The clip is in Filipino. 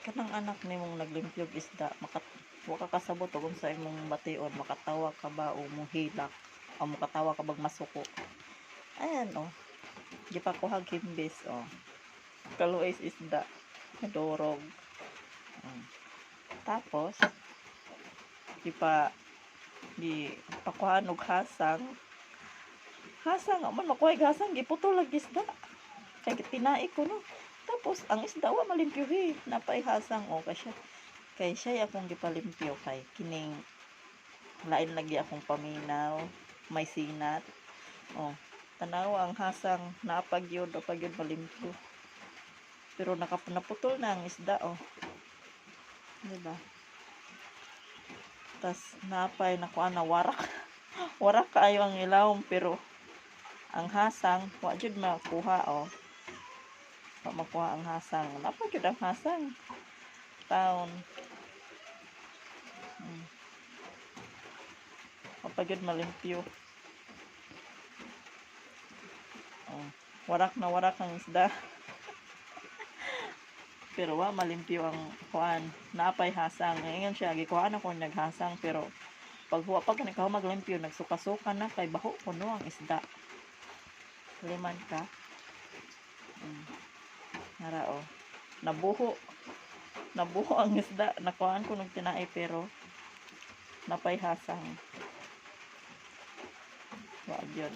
kanang anak nimong naglimpyog isda wa ka kasabot og unsa imong bation, makatawa ka ba o mohilak o makatawa ka bag masuko. Ayan oh, gipakuhag himbis oh. Kaluoy isda, durog. Tapos gipakuhaan og hasang. Hasang man makuha hasang giputol og isda. Kay tinai ko no. Tapos ang isda wa malimpyuhi, napay hasang o kay siya akong gipalimpyo kay kining lain lagi akong paminaw, may sinat. Oh, tanawa ang hasang napagyud malimpyo. Pero naputol na ang isda oh. Diba? Tas napay nakuha na warak. Warak kaayo ang ilawom pero ang hasang wa jud makuha oh. Wa makuha ang hasang. Napay jud ang hasang. Taon. Mapagod malimpyo. Oh, warak na warak ang isda. Pero wa malimpyo ang kuan, napay hasang. Ngayon siya gikuhaan ako naghasang pero pag huwa pag nakaw maglimpyo nagsuka-suka na kay baho kuno ang isda. Liman ka. Nara oh. Nabuho ang isda. Nakuhaan ko nung tinai pero napay hasang. Wa gyud.